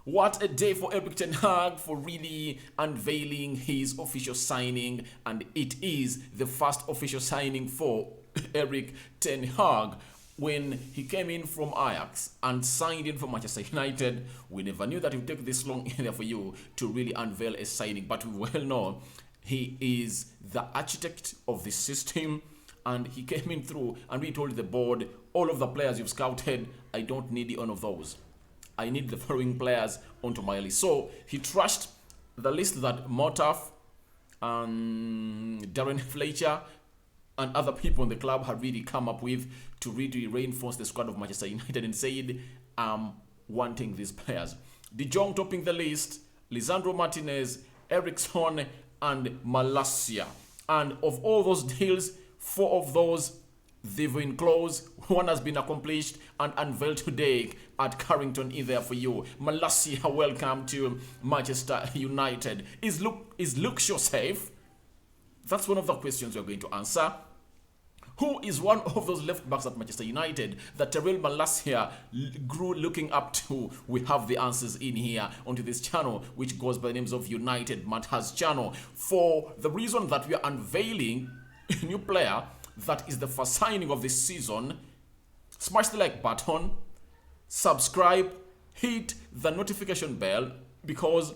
What a day for Eric Ten Hag for really unveiling his official signing, and it is the first official signing for Eric Ten Hag. When he came in from Ajax and signed in for Manchester United, we never knew that it would take this long in there for you to really unveil a signing, but we well know he is the architect of the system, and he came in through and we told the board, all of the players you've scouted, I don't need one of those. I need the following players onto my list. So he trashed the list that Motaf and Darren Fletcher and other people in the club had really come up with to really reinforce the squad of Manchester United, and said, wanting these players. De Jong topping the list, Lisandro Martinez, Eriksson, and Malacia. And of all those deals, 4 of those, they've been closed. One has been accomplished and unveiled today at Carrington in there for you. Malacia, welcome to Manchester United. Is Luke Shaw safe? That's one of the questions we're going to answer. Who is one of those left backs at Manchester United that Tyrell Malacia grew looking up to? We have the answers in here onto this channel, which goes by the names of United Matters channel. For the reason that we are unveiling a new player that is the first signing of this season, smash the like button, subscribe, hit the notification bell, because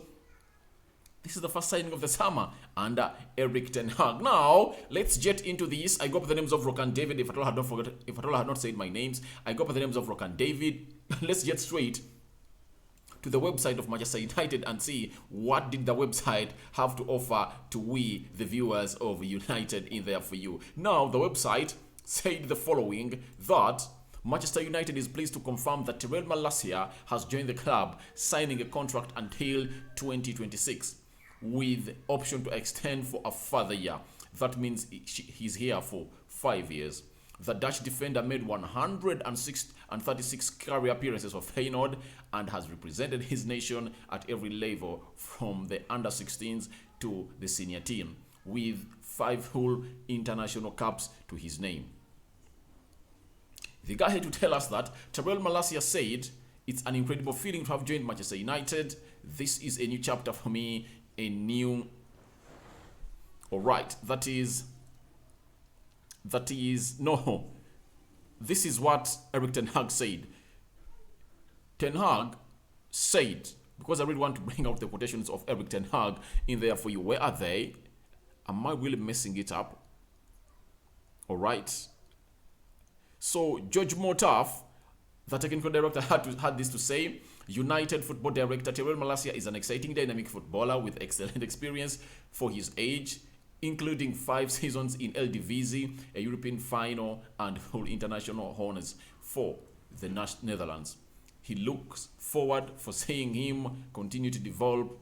this is the first signing of the summer under Eric Ten Hag. Now, let's get into this. I go by the names of Rock and David. If at all I had not said my names, I go by the names of Rock and David. Let's get straight to the website of Manchester United and see what did the website have to offer to we, the viewers of United in there for you. Now, the website said the following, that Manchester United is pleased to confirm that Tyrell Malacia has joined the club, signing a contract until 2026 with option to extend for a further year. That means he's here for 5 years. The Dutch defender made 136 career appearances for Feyenoord and has represented his nation at every level from the under-16s to the senior team, with 5 whole international caps to his name. The guy had to tell us that Tyrell Malacia said, it's an incredible feeling to have joined Manchester United. This is a new chapter for me, a new... Alright, no. This is what Eric Ten Hag said. Ten Hag said, because I really want to bring out the quotations of Eric Ten Hag in there for you. Where are they? Am I really messing it up? Alright. So, George Motaf, the technical director, had this to say. United football director Tyrell Malacia is an exciting, dynamic footballer with excellent experience for his age, including 5 seasons in Eredivisie, a European final, and whole international honors for the Netherlands. He looks forward for seeing him continue to develop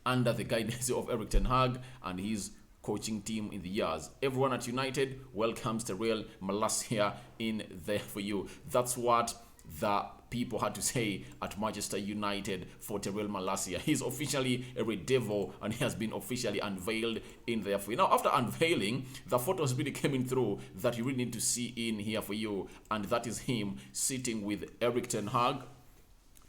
under the guidance of Eric Ten Hag and his coaching team in the years. Everyone at United welcomes Tyrell Malacia in there for you. That's what the people had to say at Manchester United for Tyrell Malacia. He's officially a Red Devil and he has been officially unveiled in there for you. Now, after unveiling, the photos really coming through that you really need to see in here for you, and that is him sitting with Eric Ten Hag.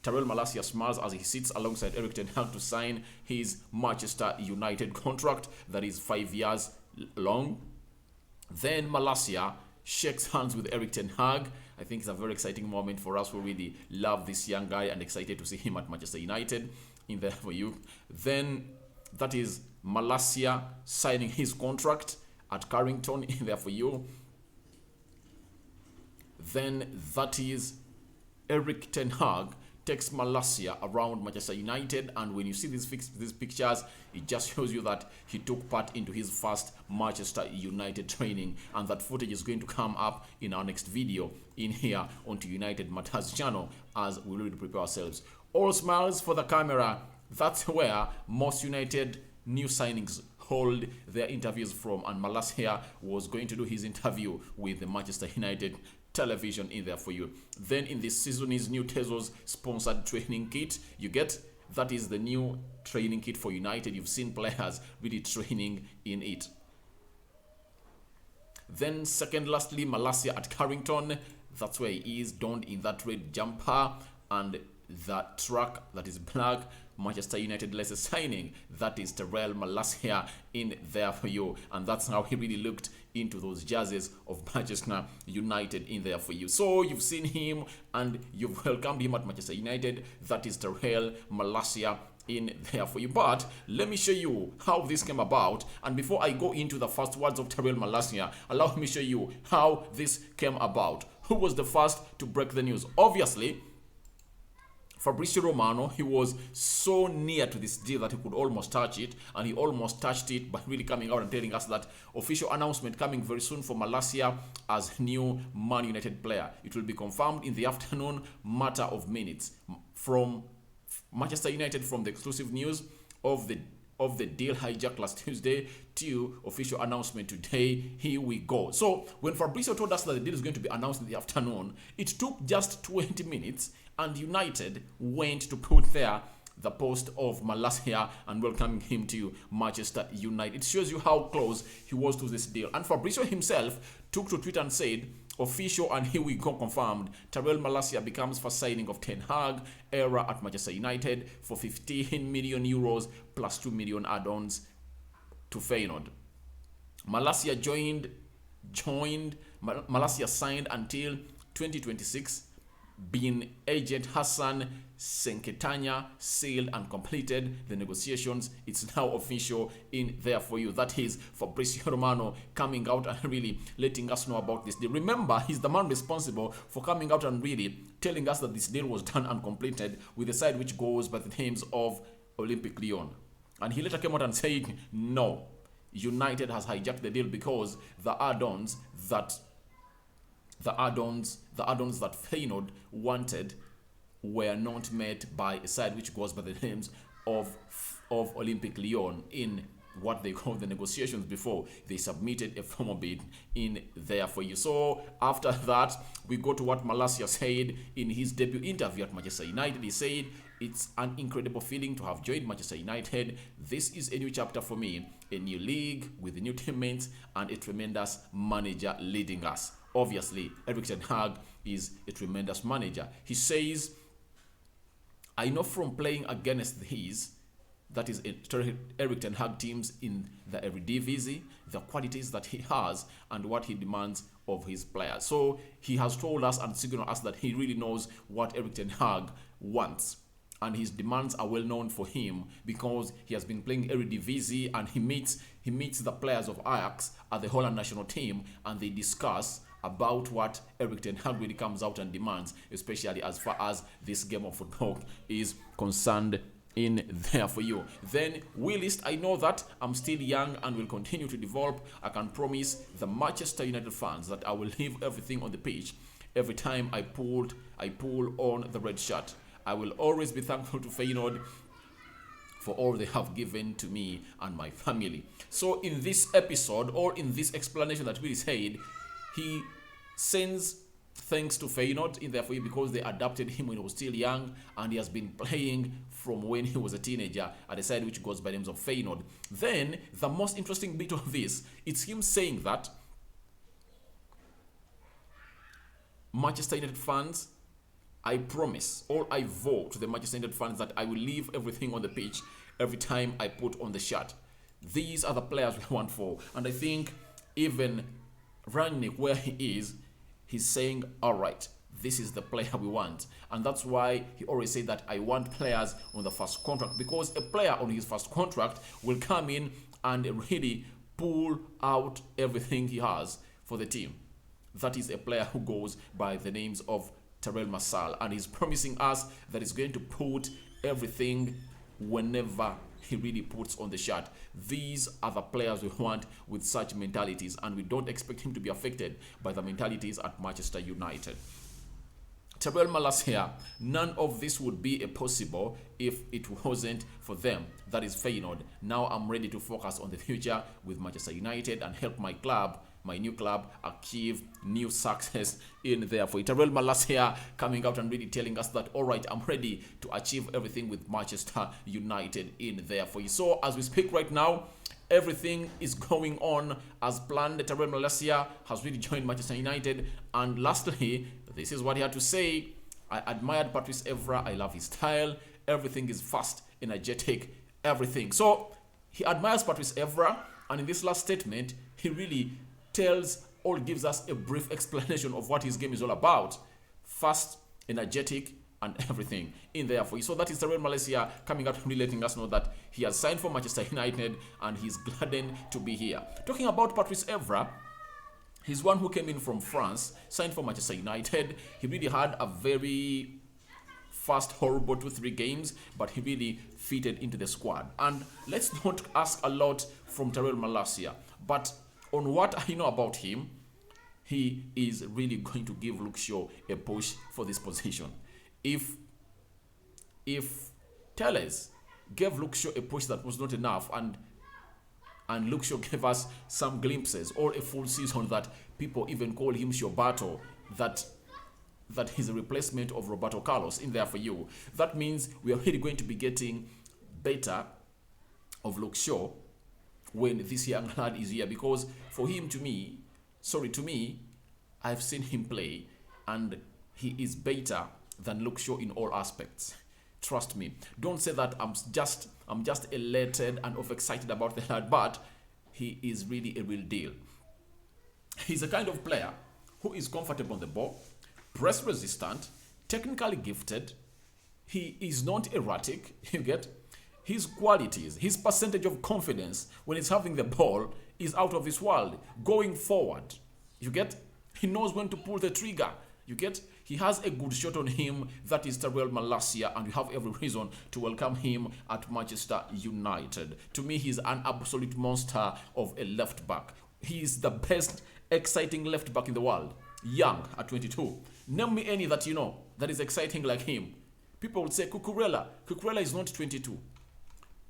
Tyrell Malacia smiles as he sits alongside Eric Ten Hag to sign his Manchester United contract that is 5 years long. Then Malacia shakes hands with Eric Ten Hag. I think it's a very exciting moment for us who really love this young guy and excited to see him at Manchester United in there for you. Then that is Malacia signing his contract at Carrington in there for you. Then that is Eric Ten Hag takes Malacia around Manchester United, and when you see these pictures, it just shows you that he took part into his first Manchester United training, and that footage is going to come up in our next video in here onto United Matters channel as we really prepare ourselves. All smiles for the camera. That's where most United new signings hold their interviews from, and Malacia was going to do his interview with the Manchester United television in there for you. Then in this season is new Tezos sponsored training kit. You get that is the new training kit for United. You've seen players really training in it. Then second lastly, Malacia at Carrington. That's where he is, donned in that red jumper, and the track that is black, Manchester United latest signing, that is Tyrell Malacia in there for you. And that's how he really looked into those jerseys of Manchester United in there for you. So you've seen him and you've welcomed him at Manchester United. That is Tyrell Malacia in there for you. But let me show you how this came about. And before I go into the first words of Tyrell Malacia, allow me show you how this came about. Who was the first to break the news? Obviously, Fabrizio Romano. He was so near to this deal that he could almost touch it, and he almost touched it by really coming out and telling us that official announcement coming very soon for Malacia as new Man United player. It will be confirmed in the afternoon, matter of minutes. From Manchester United, from the exclusive news of the deal hijacked last Tuesday to official announcement today. Here we go. So when Fabrizio told us that the deal is going to be announced in the afternoon, it took just 20 minutes and United went to put there the post of Malacia and welcoming him to Manchester United. It shows you how close he was to this deal. And Fabrizio himself took to Twitter and said, official and here we go, confirmed. Tyrell Malacia becomes first signing of Ten Hag era at Manchester United for 15 million euros plus 2 million add-ons to Feyenoord. Malacia Malacia signed until 2026. Being agent Hassan Senketanya sealed and completed the negotiations. It's now official in there for you. That is Fabrizio Romano coming out and really letting us know about this deal. Remember, he's the man responsible for coming out and really telling us that this deal was done and completed with a side which goes by the names of Olympique Lyon. And he later came out and said, no, United has hijacked the deal because the add-ons that Feyenoord wanted were not met by a side which goes by the names of Olympique Lyon in what they call the negotiations before they submitted a formal bid in there for you. So after that, we go to what Malacia said in his debut interview at Manchester United. He said, it's an incredible feeling to have joined Manchester United. This is a new chapter for me, a new league with new teammates and a tremendous manager leading us. Obviously, Erik ten Hag is a tremendous manager. He says, I know from playing against his, that is Erik ten Hag teams in the Eredivisie, the qualities that he has and what he demands of his players. So he has told us and signaled us that he really knows what Erik ten Hag wants. And his demands are well known for him because he has been playing Eredivisie and he meets the players of Ajax at the Holland national team and they discuss about what Erik ten Hag really comes out and demands, especially as far as this game of football is concerned in there for you. Then, Willist, I know that I'm still young and will continue to develop. I can promise the Manchester United fans that I will leave everything on the pitch every time I pull on the red shirt. I will always be thankful to Feyenoord for all they have given to me and my family. So in this episode, or in this explanation that we said, he sends thanks to Feyenoord in there for you because they adopted him when he was still young and he has been playing from when he was a teenager at a side which goes by the names of Feyenoord. Then the most interesting bit of this, it's him saying that Manchester United fans, I promise, or I vote to the Manchester United fans that I will leave everything on the pitch every time I put on the shirt. These are the players we want for. And I think even Rangnick, where he is, he's saying, all right, this is the player we want. And that's why he always said that I want players on the first contract, because a player on his first contract will come in and really pull out everything he has for the team. That is a player who goes by the names of Tyrell Malacia, and he's promising us that he's going to put everything whenever he really puts on the shirt. These are the players we want with such mentalities, and we don't expect him to be affected by the mentalities at Manchester United. Tyrell Malacia, none of this would be possible if it wasn't for them. That is Feyenoord. Now I'm ready to focus on the future with Manchester United and help my club, my new club, achieve new success in there. For Tyrell Malacia coming out and really telling us that, all right, I'm ready to achieve everything with Manchester United in there for you. So as we speak right now, everything is going on as planned. Tyrell Malacia has really joined Manchester United. And lastly, this is what he had to say I admired Patrice Evra. I love his style. Everything is fast, energetic, everything. So he admires Patrice Evra, and in this last statement, he really tells or gives us a brief explanation of what his game is all about. Fast, energetic, and everything in there for you. So that is Tyrell Malacia coming out and really letting us know that he has signed for Manchester United and he's gladdened to be here. Talking about Patrice Evra, he's one who came in from France, signed for Manchester United. He really had a very fast, horrible 2-3 games, but he really fitted into the squad. And let's not ask a lot from Tyrell Malacia, but on what I know about him, he is really going to give Luke Shaw a push for this position. If Telles gave Luke Shaw a push that was not enough, and Luke Shaw gave us some glimpses or a full season that people even call him Shawbato, that he's a replacement of Roberto Carlos in there for you. That means we are really going to be getting better of Luke Shaw when this young lad is here, because for him, to me, I've seen him play and he is better than Luke Shaw in all aspects. Trust me. Don't say that I'm just elated and overexcited about the lad, but he is really a real deal. He's a kind of player who is comfortable on the ball, press resistant, technically gifted. He is not erratic, you get? His qualities, his percentage of confidence when he's having the ball is out of this world. Going forward, you get? He knows when to pull the trigger, you get? He has a good shot on him, that is Tyrell Malacia, and you have every reason to welcome him at Manchester United. To me, he's an absolute monster of a left back. He is the best exciting left back in the world. Young at 22. Name me any that you know that is exciting like him. People would say Cucurella. Cucurella is not 22.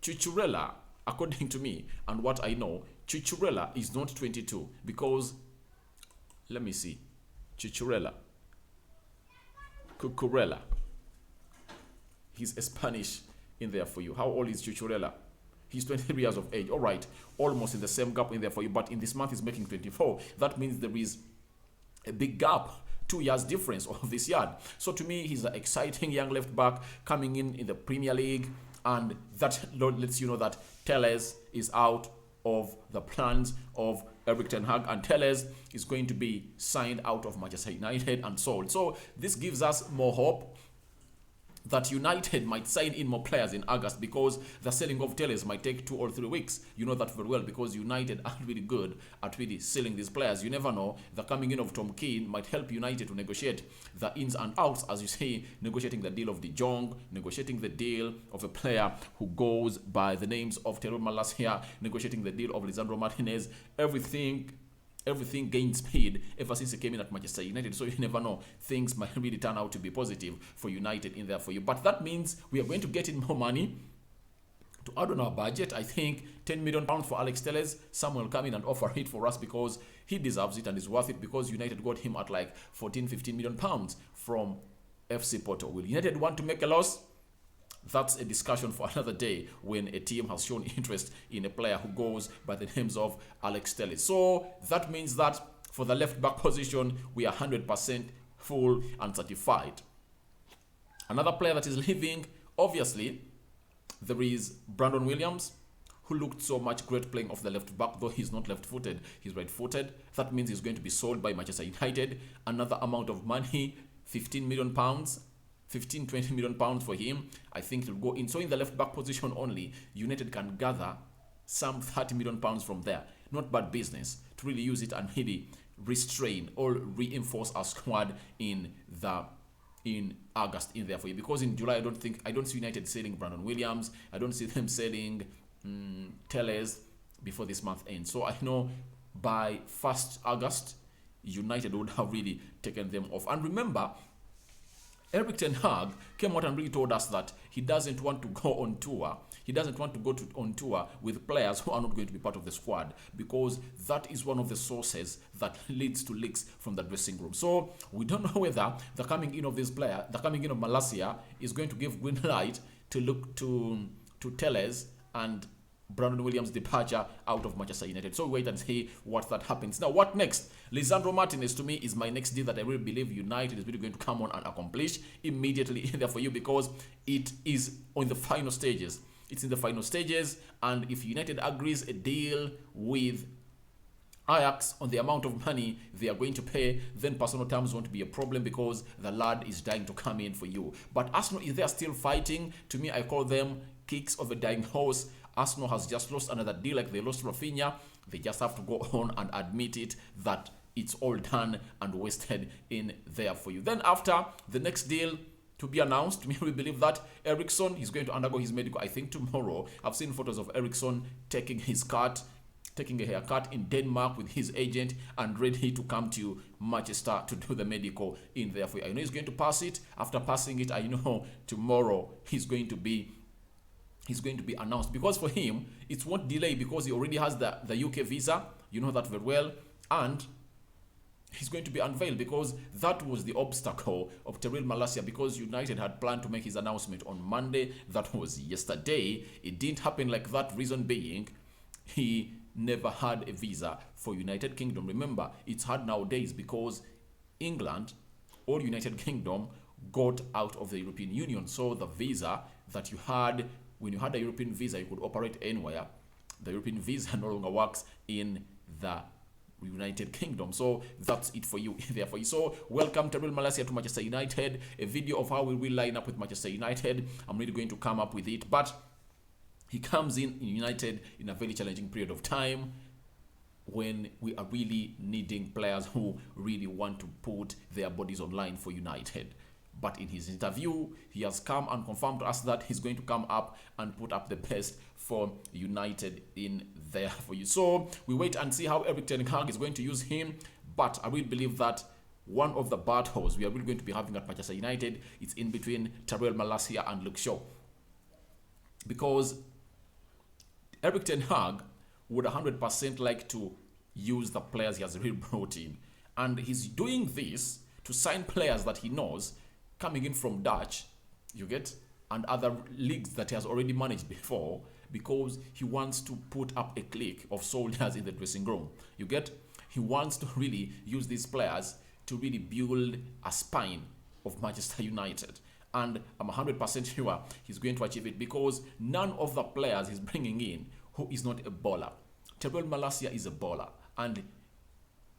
Cucurella, according to me and what I know, Cucurella is not 22 because, let me see, Cucurella. He's a Spanish in there for you. How old is Cucurella? He's 23 years of age. All right, almost in the same gap in there for you, but in this month he's making 24. That means there is a big gap, 2 years difference of this yard. So to me, he's an exciting young left back coming in the Premier League, and that lets you know that Telles is out of the plans of Eric Ten Hag, and Telles is going to be signed out of Manchester United and sold. So this gives us more hope that United might sign in more players in August, because the selling of Telles might take 2 or 3 weeks. You know that very well, because United are really good at really selling these players. You never know. The coming in of Tom Keane might help United to negotiate the ins and outs, as you say, negotiating the deal of De Jong, negotiating the deal of a player who goes by the names of Tyrell Malacia, negotiating the deal of Lisandro Martinez. Everything gained speed ever since he came in at Manchester United. So you never know. Things might really turn out to be positive for United in there for you. But that means we are going to get in more money to add on our budget. I think £10 million for Alex Telles. Someone will come in and offer it for us because he deserves it and is worth it, because United got him at like 14-15 million pounds from FC Porto. Will United want to make a loss? That's a discussion for another day when a team has shown interest in a player who goes by the names of Alex Telles. So that means that for the left back position, we are 100% full and certified. Another player that is leaving, obviously, there is Brandon Williams, who looked so much great playing off the left back, though he's not left-footed, he's right-footed. That means he's going to be sold by Manchester United. Another amount of money, £15 million. 15-20 million pounds for him. I think he'll go in. So in the left back position only, United can gather some 30 million pounds from there. Not bad business to really use it and really restrain or reinforce our squad in August in there for you. Because in July, I don't see United selling Brandon Williams. I don't see them selling Telles before this month ends. So I know by 1st August, United would have really taken them off. And remember, Eric Ten Hag came out and really told us that he doesn't want to go on tour. He doesn't want to go on tour with players who are not going to be part of the squad, because that is one of the sources that leads to leaks from the dressing room. So we don't know whether the coming in of this player, the coming in of Malacia, is going to give green light to look to Telles and Brandon Williams' departure out of Manchester United. So wait and see what that happens. Now, what next? Lisandro Martinez, to me, is my next deal that I really believe United is really going to come on and accomplish immediately in there for you, because it is on the final stages. It's in the final stages, and if United agrees a deal with Ajax on the amount of money they are going to pay, then personal terms won't be a problem, because the lad is dying to come in for you. But Arsenal, if they are still fighting, to me, I call them kicks of a dying horse. Arsenal has just lost another deal like they lost Rafinha. They just have to go on and admit it, that it's all done and wasted in there for you. Then after the next deal to be announced, we believe that Eriksen is going to undergo his medical, I think tomorrow. I've seen photos of Eriksen taking a haircut in Denmark with his agent and ready to come to Manchester to do the medical in there for you. I know he's going to pass it. After passing it, I know tomorrow he's going to be announced, because for him it won't delay, because he already has the UK visa, you know that very well, and he's going to be unveiled, because that was the obstacle of Tyrell Malacia, because United had planned to make his announcement on Monday. That was yesterday. It didn't happen like that, reason being he never had a visa for United Kingdom. Remember, it's hard nowadays because England or United Kingdom got out of the European Union, so the visa that you had, when you had a European visa, you could operate anywhere. The European visa no longer works in the United Kingdom. So that's it for you there for you. So welcome Tyrell Malacia to Manchester United. A video of how we will line up with Manchester United. I'm really going to come up with it. But he comes in United in a very challenging period of time, when we are really needing players who really want to put their bodies online for United. But in his interview, he has come and confirmed to us that he's going to come up and put up the best for United in there for you. So we wait and see how Erik ten Hag is going to use him. But I really believe that one of the battles we are really going to be having at Manchester United is in between Tyrell Malacia and Luke Shaw. Because Erik ten Hag would 100% like to use the players he has really brought in. And he's doing this to sign players that he knows coming in from Dutch, you get, and other leagues that he has already managed before, because he wants to put up a clique of soldiers in the dressing room. You get, he wants to really use these players to really build a spine of Manchester United. And I'm 100% sure he's going to achieve it, because none of the players he's bringing in who is not a baller. Tyrell Malacia is a baller, and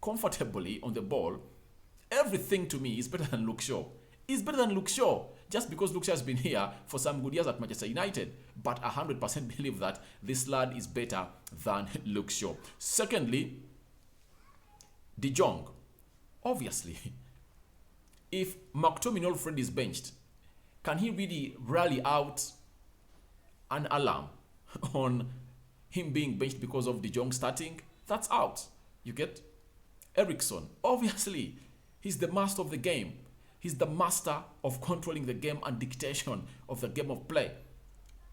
comfortably on the ball, everything to me is better than Luke Shaw. Is better than Luke Shaw, just because Luke Shaw has been here for some good years at Manchester United. But 100% believe that this lad is better than Luke Shaw. Secondly, De Jong. Obviously, if McTominay Alfred is benched, can he really rally out an alarm on him being benched because of De Jong starting? That's out. You get? Eriksen, obviously, he's the master of the game. He's the master of controlling the game and dictation of the game of play.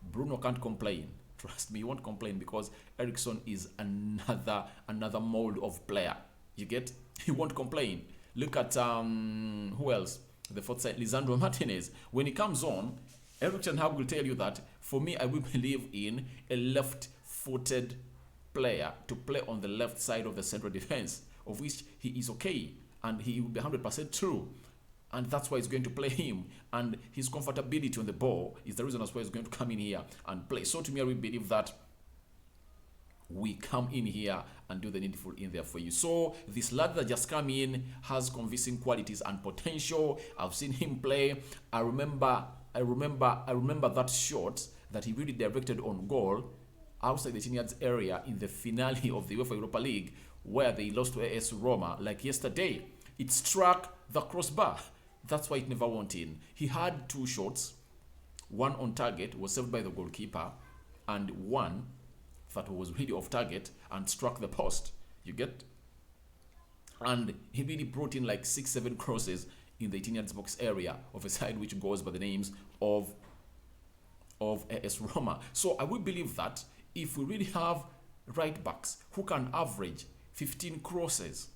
Bruno can't complain. Trust me, he won't complain, because Eriksen is another mold of player. You get? He won't complain. Look at who else? The fourth side, Lisandro Martinez. When he comes on, Erik ten Hag will tell you that, for me, I will believe in a left-footed player to play on the left side of the central defense, of which he is okay, and he will be 100% true. And that's why he's going to play him. And his comfortability on the ball is the reason as why he's going to come in here and play. So to me, I will believe that we come in here and do the needful in there for you. So this lad that just come in has convincing qualities and potential. I've seen him play. I remember that shot that he really directed on goal outside the 10 yards area in the finale of the UEFA Europa League, where they lost to AS Roma like yesterday. It struck the crossbar. That's why it never went in. He had two shots. One on target was saved by the goalkeeper, and one that was really off target and struck the post. You get? And he really brought in like 6-7 crosses in the 18 yards box area of a side which goes by the names of AS Roma. So I would believe that if we really have right backs who can average 15 crosses,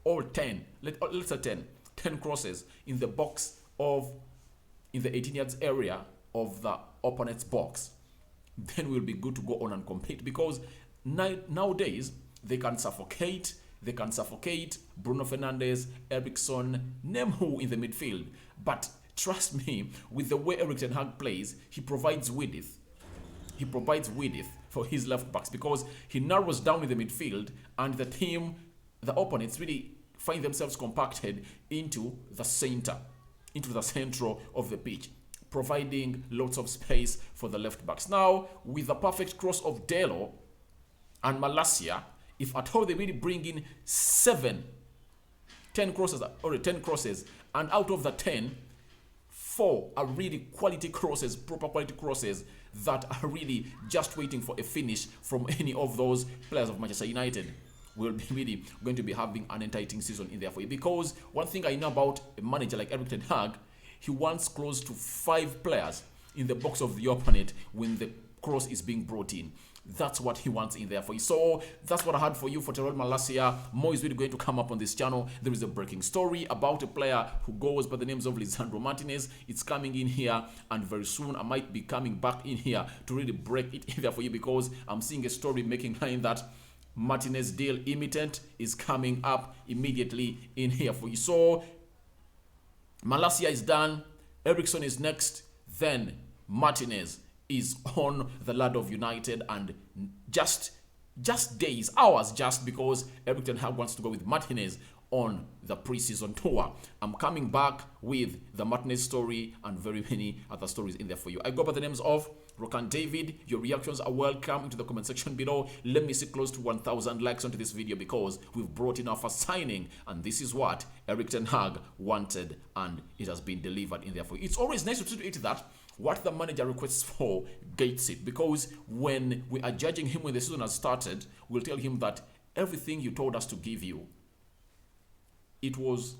or 10, let's say 10 crosses in the box in the 18 yards area of the opponent's box, then we'll be good to go on and compete, because nowadays they can suffocate. They can suffocate Bruno Fernandes, Eriksson, name who in the midfield. But trust me, with the way Erik ten Hag plays, he provides width. He provides width for his left backs, because he narrows down in the midfield, and the team, the opponents, really find themselves compacted into the center, into the central of the pitch, providing lots of space for the left backs. Now, with the perfect cross of Delo and Malacia, if at all they really bring in 10 crosses, and out of the 10, 4 are really quality crosses, proper quality crosses that are really just waiting for a finish from any of those players of Manchester United, we'll be really going to be having an enticing season in there for you. Because one thing I know about a manager like Erik ten Hag, he wants close to 5 players in the box of the opponent when the cross is being brought in. That's what he wants in there for you. So that's what I had for you for Tyrell Malacia. More is really going to come up on this channel. There is a breaking story about a player who goes by the names of Lisandro Martinez. It's coming in here, and very soon I might be coming back in here to really break it in there for you, because I'm seeing a story making line that Martinez deal imminent is coming up immediately in here for you. So Malacia is done, Eriksson is next, then Martinez is on the ladder of United, and just days, hours, just because Erik ten Hag wants to go with Martinez on the preseason tour. I'm coming back with the Martinez story and very many other stories in there for you. I go by the names of Rokan David. Your reactions are welcome into the comment section below. Let me see close to 1,000 likes onto this video, because we've brought in our first signing, and this is what Erik ten Hag wanted, and it has been delivered in there for you. It's always nice to reiterate that what the manager requests for gates it, because when we are judging him when the season has started, we'll tell him that everything you told us to give you, it was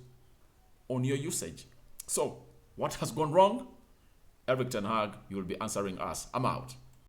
on your usage. So what has gone wrong? Erik ten Hag, you will be answering us. I'm out.